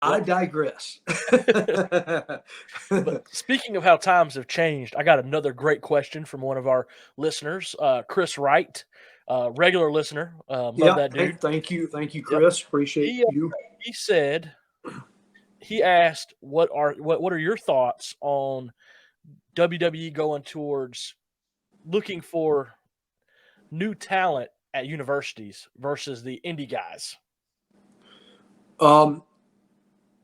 I digress. But speaking of how times have changed, I got another great question from one of our listeners, Chris Wright, regular listener. Love Yeah. that dude. Thank you, Yep. Chris. Appreciate He uh, you. he said he asked what are your thoughts on WWE going towards looking for new talent at universities versus the indie guys. Um,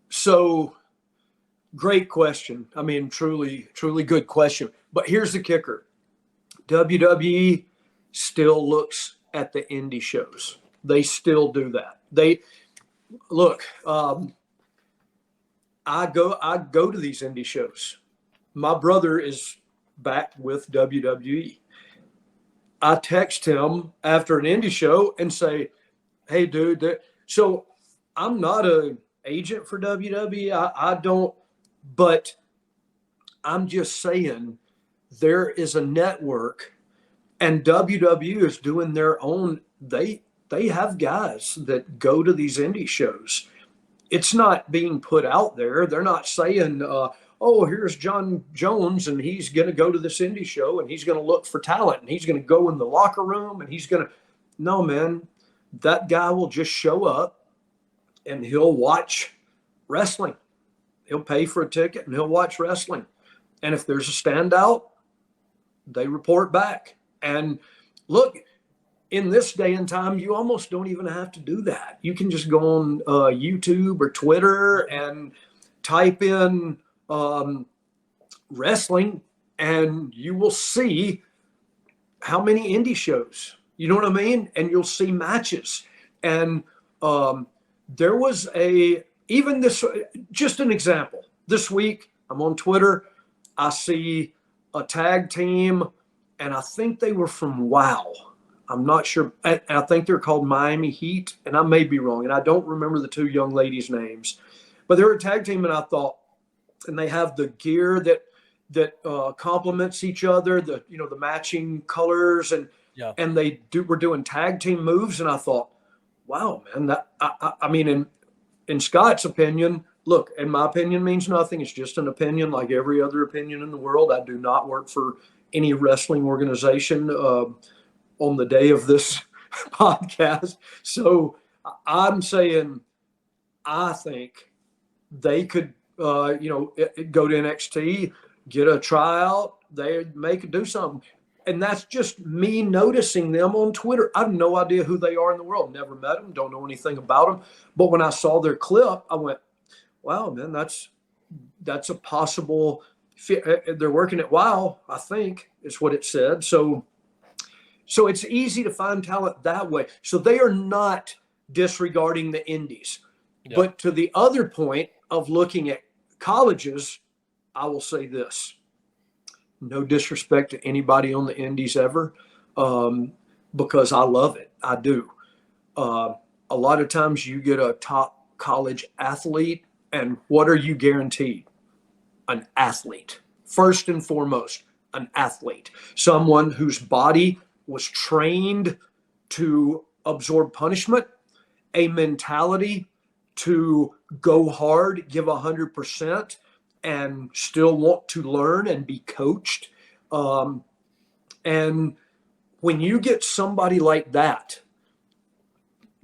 so great question. I mean, truly good question. But here's the kicker: WWE still looks at the indie shows. They still do that. They look. I go to these indie shows. My brother is back with WWE. I text him after an indie show and say, "Hey, dude." So I'm not a agent for WWE. I don't, but I'm just saying there is a network, and WWE is doing their own. They have guys that go to these indie shows. It's not being put out there. They're not saying, "Oh, here's John Jones, and he's going to go to this indie show, and he's going to look for talent, and he's going to go in the locker room, and he's going to." No, man, that guy will just show up, and he'll watch wrestling. He'll pay for a ticket, and he'll watch wrestling. And if there's a standout, they report back. And look, in this day and time, you almost don't even have to do that. You can just go on YouTube or Twitter and type in wrestling, and you will see how many indie shows. You know what I mean? And you'll see matches. And there was even this, just an example. This week, I'm on Twitter. I see a tag team, and I think they were from WoW. I'm not sure. I think they're called Miami Heat, and I may be wrong. And I don't remember the two young ladies' names, but they were a tag team, and I thought, and they have the gear that complements each other, the matching colors, and Yeah. were doing tag team moves, and I thought, wow, man, that I mean, in Scott's opinion, look, in my opinion means nothing. It's just an opinion, like every other opinion in the world. I do not work for any wrestling organization. On the day of this podcast. So I'm saying, I think they could, go to NXT, get a tryout, they do something. And that's just me noticing them on Twitter. I have no idea who they are in the world. Never met them, don't know anything about them. But when I saw their clip, I went, wow, man, that's a possible fit. They're working at WoW, I think is what it said. So it's easy to find talent that way. So they are not disregarding the indies. Yeah. But to the other point of looking at colleges, I will say this. No disrespect to anybody on the indies ever, because I love it. I do. A lot of times you get a top college athlete, and what are you guaranteed? An athlete. First and foremost, an athlete. Someone whose body was trained to absorb punishment, a mentality to go hard, give 100%, and still want to learn and be coached. And when you get somebody like that,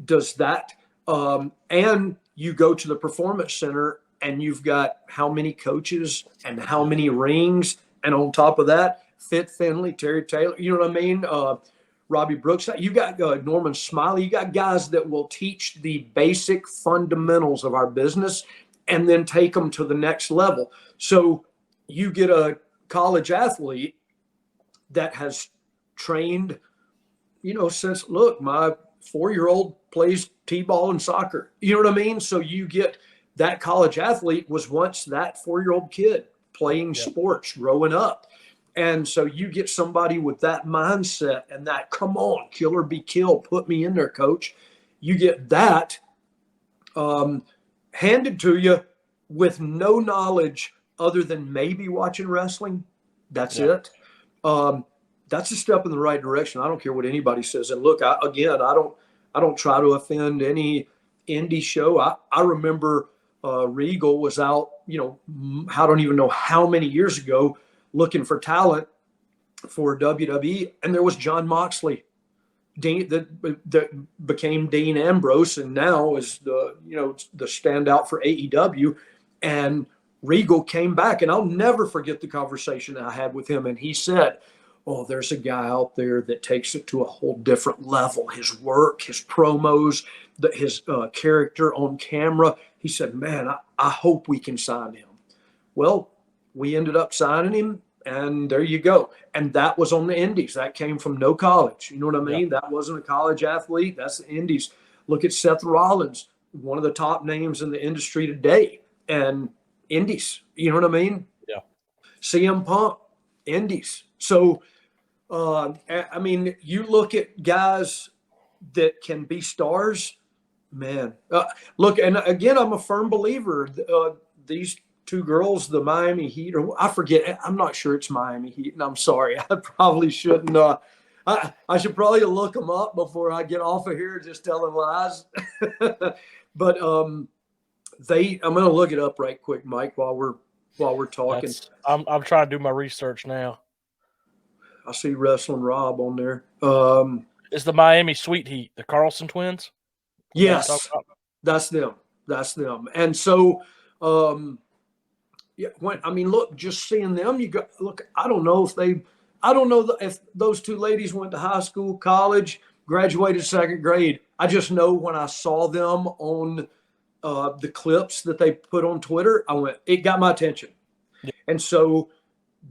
does that, and you go to the performance center and you've got how many coaches and how many rings, and on top of that, Fit Finley, Terry Taylor, you know what I mean? Robbie Brooks, you got Norman Smiley, you got guys that will teach the basic fundamentals of our business and then take them to the next level. So you get a college athlete that has trained, since, look, my 4-year-old plays t-ball and soccer. You know what I mean? So you get that college athlete was once that 4-year-old kid playing sports growing up. And so you get somebody with that mindset and that, come on, kill or be killed, put me in there, coach. You get that handed to you with no knowledge other than maybe watching wrestling. That's it. That's a step in the right direction. I don't care what anybody says. And look, I don't try to offend any indie show. I remember Regal was out, I don't even know how many years ago, looking for talent for WWE, and there was John Moxley, that became Dean Ambrose, and now is the standout for AEW. And Regal came back, and I'll never forget the conversation I had with him. And he said, "Oh, there's a guy out there that takes it to a whole different level. His work, his promos, his character on camera." He said, "Man, I hope we can sign him." Well, we ended up signing him, and there you go. And that was on the Indies. That came from no college. You know what I mean? Yeah. That wasn't a college athlete. That's the Indies. Look at Seth Rollins, one of the top names in the industry today, and Indies. You know what I mean? Yeah. CM Punk, Indies. So, I mean, you look at guys that can be stars, man. Look, and again, I'm a firm believer. These two girls, the Miami Heat, or I forget. I'm not sure it's Miami Heat, and I'm sorry. I probably shouldn't. I should probably look them up before I get off of here just telling lies. But I'm going to look it up right quick, Mike, while we're talking. I'm trying to do my research now. I see Wrestling Rob on there. It's the Miami Sweet Heat, the Carlson twins. Yes, that's them. And so, look, just seeing them, I don't know if those two ladies went to high school, college, graduated second grade. I just know when I saw them on the clips that they put on Twitter, it got my attention. Yeah. And so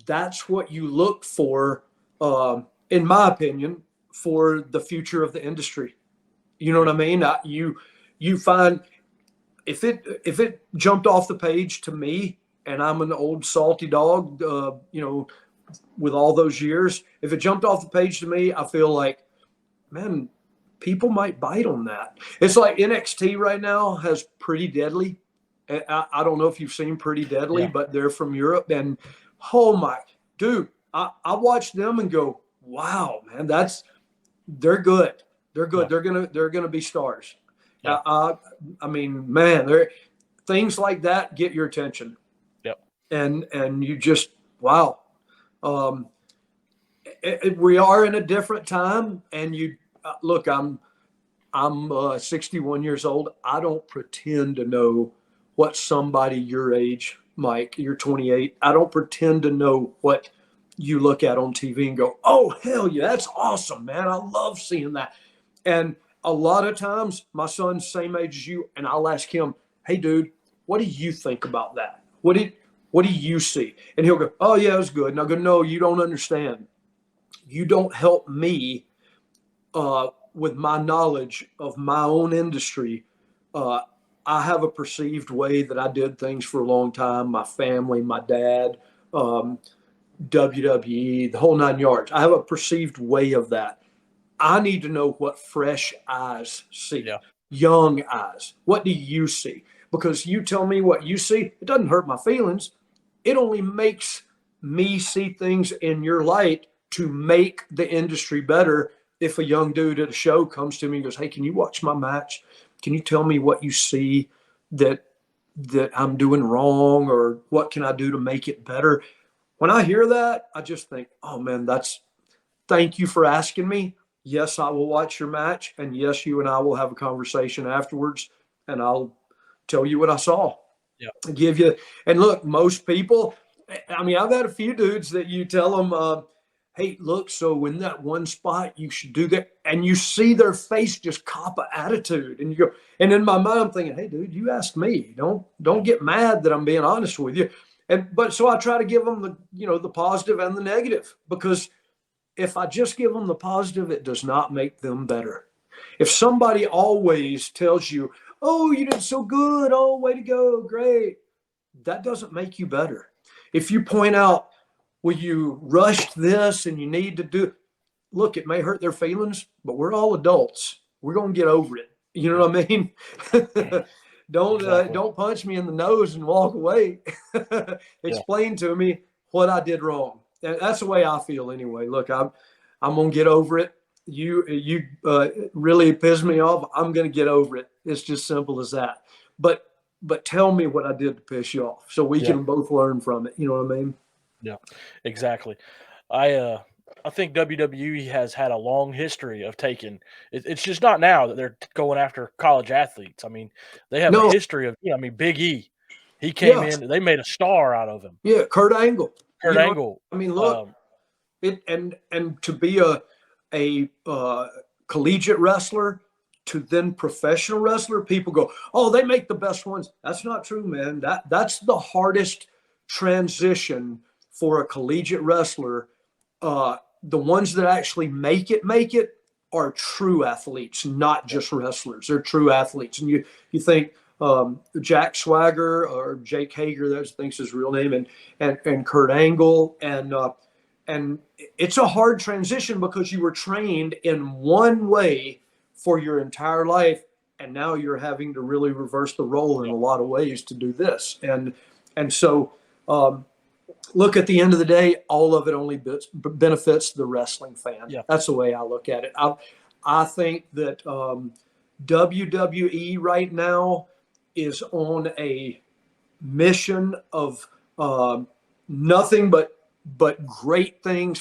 that's what you look for, in my opinion, for the future of the industry. You know what I mean? You find if it jumped off the page to me, and I'm an old salty dog, with all those years, if it jumped off the page to me, I feel like, man, people might bite on that. It's like NXT right now has Pretty Deadly. I don't know if you've seen Pretty Deadly, but they're from Europe, and oh my dude, I watch them and go, wow, man, they're good. They're good. Yeah. They're gonna be stars. Yeah. I mean, man, things like that get your attention. Yep. And you just, wow. We are in a different time, and look, I'm 61 years old. I don't pretend to know what somebody your age, Mike, you're 28. I don't pretend to know what you look at on TV and go, oh, hell yeah, that's awesome, man. I love seeing that. And a lot of times my son's same age as you, and I'll ask him, hey, dude, what do you think about that? What do you see? And he'll go, oh, yeah, it was good. And I'll go, no, you don't understand. You don't help me with my knowledge of my own industry. I have a perceived way that I did things for a long time. My family, my dad, WWE, the whole 9 yards. I have a perceived way of that. I need to know what fresh eyes see, young eyes. What do you see? Because you tell me what you see, it doesn't hurt my feelings. It only makes me see things in your light to make the industry better. If a young dude at a show comes to me and goes, hey, can you watch my match? Can you tell me what you see that I'm doing wrong, or what can I do to make it better? When I hear that, I just think, oh, man, thank you for asking me. Yes, I will watch your match. And yes, you and I will have a conversation afterwards, and I'll tell you what I saw. Yeah. Give you. And look, most people, I mean, I've had a few dudes that you tell them, hey, look, so in that one spot, you should do that. And you see their face just cop an attitude. And you go, and in my mind, I'm thinking, hey, dude, you asked me. Don't get mad that I'm being honest with you. But so I try to give them the positive and the negative, because if I just give them the positive, it does not make them better. If somebody always tells you, oh, you did so good, oh, way to go, great, that doesn't make you better. If you point out, well, you rushed this and you need to do, look, it may hurt their feelings, but we're all adults. We're going to get over it. You know what I mean? Don't punch me in the nose and walk away. Explain to me what I did wrong. That's the way I feel anyway. Look, I'm going to get over it. You really pissed me off. I'm going to get over it. It's just simple as that. But but tell me what I did to piss you off so we Yeah. can both learn from it. You know what I mean? Yeah, exactly. I think WWE has had a long history of taking. It's just not now that they're going after college athletes. I mean, they have a No, history of. I mean, Big E, he came yeah, in. They made a star out of him. yeah, Kurt Angle. Kurt You know, Angle. I mean, look, it and to be a collegiate wrestler to then professional wrestler, people go, oh, they make the best ones. That's not true, man. That's the hardest transition for a collegiate wrestler. The ones that actually make it are true athletes, not just wrestlers. They're true athletes. And you think Jack Swagger or Jake Hager, that thinks his real name, and Kurt Angle, and it's a hard transition because you were trained in one way for your entire life, and now you're having to really reverse the role in a lot of ways to do this. And so, look, at the end of the day, all of it only benefits the wrestling fan. Yeah. That's the way I look at it. I think that WWE right now is on a mission of nothing but great things